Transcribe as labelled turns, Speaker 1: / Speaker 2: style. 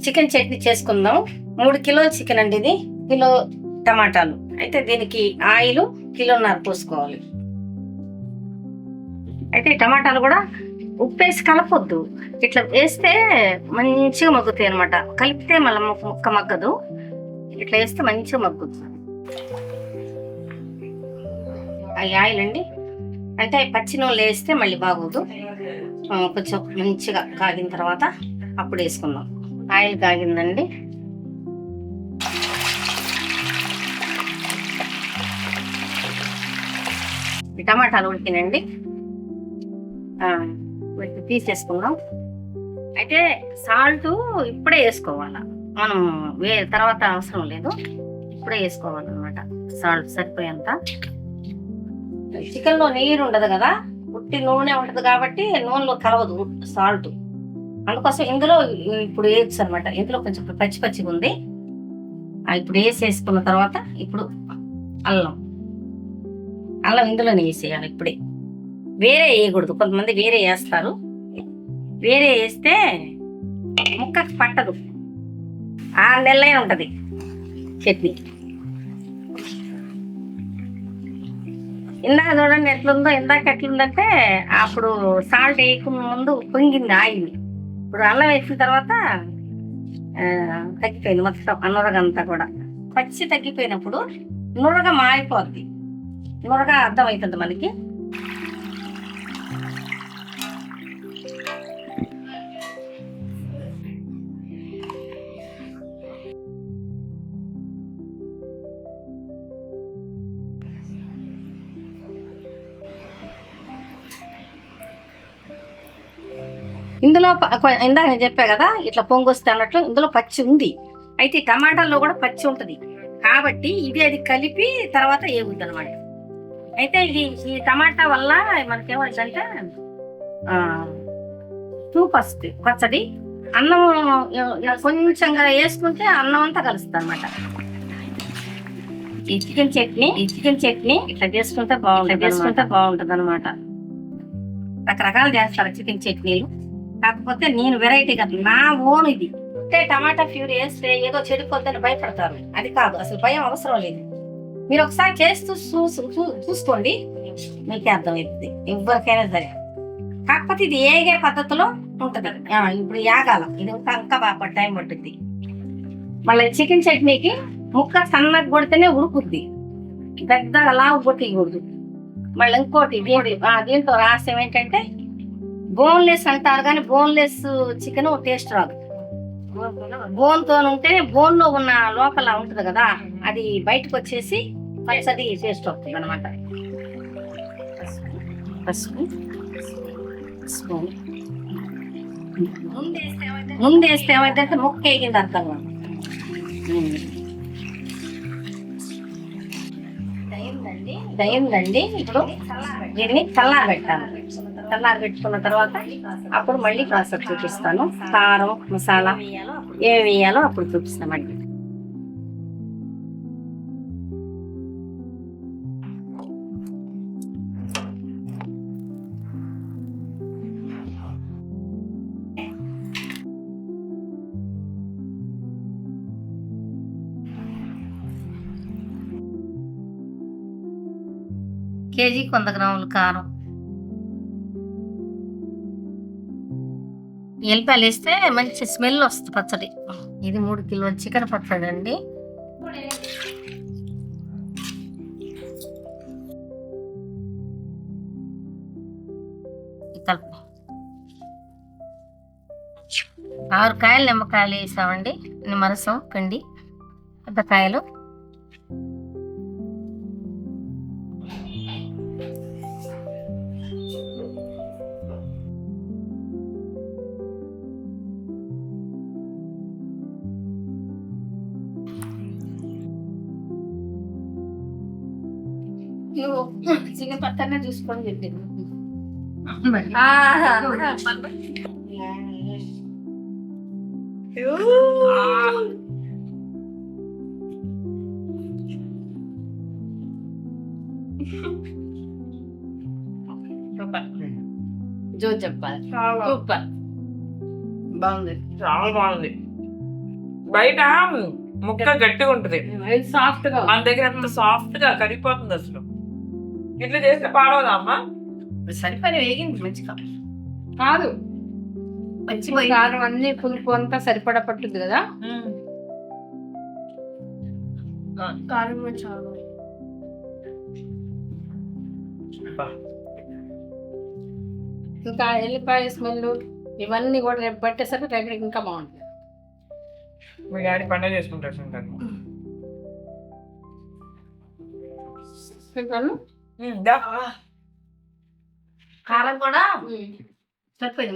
Speaker 1: Chicken chutney చేసుకుందాం. 3 కిలోల chicken అండి ఇది. కిలో టమాటాలు. అయితే దీనికి ఆయిల్ 1.5 కిలో పోసుకోవాలి. అయితే టమాటాలు కూడా ఉప్పేసి కలపొద్దు, ఇట్లా వేస్తే మంచిగా మగ్గుతాయి అనమాట. కలిపితే మళ్ళీ ముక్క మగ్గదు, ఇట్లా వేస్తే మంచిగా మగ్గుతుంది. అవి ఆయిల్ అండి, అంటే పచ్చి నూనెలు వేస్తే మళ్ళీ బాగోదు. కొంచెం మంచిగా కాగిన తర్వాత అప్పుడు వేసుకుందాం. ఆయిల్ కాగిందండి. టమాటాలు ఉడికినండి, తీసేసుకుందాం. అయితే సాల్ట్ ఇప్పుడే వేసుకోవాలా, మనం తర్వాత అవసరం లేదు, ఇప్పుడే వేసుకోవాలన్నమాట. సాల్ట్ సరిపోయేంత. చికెన్లో నీరు ఉండదు కదా, ఉట్టి నూనె ఉంటది కాబట్టి నూనెలో కలవదు సాల్ట్. అందుకోసం ఇందులో ఇప్పుడు వేయచ్చు అనమాట. ఇందులో కొంచెం పచ్చిగా ఉంది. ఇప్పుడు వేసేసుకున్న తర్వాత ఇప్పుడు అల్లం ఇందులోనే వేసేయాలి. ఇప్పుడే వేరే వేయకూడదు, కొంతమంది వేరే వేస్తారు. వేరే వేస్తే ముక్కకి పట్టదు, 6 నెలలైనా ఉంటది చట్నీ. ఇందాక చూడండి ఎట్లుందో. ఇందాక ఎట్లుందంటే అప్పుడు సాల్ట్ వేయకుండా ముందు పొంగింది ఆయిల్. ఇప్పుడు అల్లం వేసిన తర్వాత తగ్గిపోయింది మొత్తం నురగ అంతా కూడా. పచ్చి తగ్గిపోయినప్పుడు నురగ మారిపోద్ది, నురగ అర్థమవుతుంది మనకి. ఇందులో ఇందాక నేను చెప్పా కదా ఇట్లా పొంగొస్తే అన్నట్లు ఇందులో పచ్చి ఉంది. అయితే టమాటాల్లో కూడా పచ్చి ఉంటుంది కాబట్టి ఇది అది కలిపి తర్వాత ఏగుద్ది అనమాట. అయితే ఈ టమాటా వల్ల మనకేమవుతుందంటే సూప్ వస్తుంది పచ్చడి. అన్నం కొంచెంగా వేసుకుంటే అన్నం అంతా కలుస్తుంది అనమాట. ఈ చికెన్ చట్నీ ఇట్లా చేసుకుంటే బాగుంటుంది అనమాట. రకరకాలు చేస్తారు చికెన్ చట్నీలు, కాకపోతే నేను వెరైటీ కదా, నా ఓన్ ఇది. అంటే టమాటా ప్యూరీ వేస్తే ఏదో చెడిపోద్దని భయపడతారు, అది కాదు, అసలు భయం అవసరం లేదు. మీరు ఒకసారి చేస్తూ చూసుకోండి, మీకే అర్థమవుతుంది ఎవరికైనా సరే. కాకపోతే ఇది ఏగే పద్ధతిలో ఉంటది. ఇప్పుడు యాగాల ఇది ఇంకా బాగా టైం పట్టుద్ది. మళ్ళీ చికెన్ చట్నీకి ముక్క సన్నగా కొడితేనే ఉడుకుద్ది, పెద్దగా లావు కొట్టకూడదు. మళ్ళీ ఇంకోటి దీంట్లో రహస్యం ఏంటంటే బోన్లెస్ అంటారు కానీ బోన్లెస్ చికెన్ టేస్ట్ రాదు. బోన్ తో ఉంటేనే బోన్ లో ఉన్న లోపల ఉంటది కదా, అది బయటకు వచ్చేసి పచ్చడి టేస్ట్ వస్తుంది అనమాట. ముందేస్తే ఏమైందంటే ముక్క వేగింది అర్థం. అయిందండి. ఇప్పుడు దీన్ని చల్లారబెట్టాలి. చల్లారబెట్టుకున్న తర్వాత అప్పుడు మళ్ళీ ప్రాసెస్ చూపిస్తాను. కారం మసాలా ఏమి వేయాలో అప్పుడు చూపిస్తామండి. కేజీకి 100 గ్రాములు కారం, ఎల్లిపాయలు వేస్తే మంచి స్మెల్ వస్తుంది పచ్చడి. ఇది 3 కిలోల చికెన్ పచ్చడి అండి. కలుపు 6 కాయలు నిమ్మకాయలు వేసామండి. నిమ్మరసం పిండి, పెద్దకాయలు. చికెన్ పచ్చడినే చూసుకొని చెప్పింది. జో చెప్పాలి, సూపర్ బాగుంది,
Speaker 2: చాలా బాగుంది. బయట ముక్క గట్టిగా ఉంటది,
Speaker 3: ఇది సాఫ్ట్ గా
Speaker 2: మన దగ్గర ఎంత సాఫ్ట్ గా కరిగిపోతుంది అసలు. ఇట్లా చేస్తే పాడవదా అమ్మా?
Speaker 1: సరిపడి వేగింది మంచిగా.
Speaker 3: కాదు,
Speaker 1: మంచి
Speaker 3: కారం అన్ని పులుపు అంతా సరిపడా పట్టుద్ది కదా.
Speaker 1: కారం చాలా
Speaker 3: ఇంకా ఎల్లిపాయ స్మెల్ ఇవన్నీ కూడా రేపు పట్టేసరికి రేపు ఇంకా బాగుంటుంది.
Speaker 2: మీ డాడీ పండుగ చేసుకుంటారు సంక్రాంతి.
Speaker 3: ఇంకా
Speaker 1: కారం కూడా సరిపోయింది.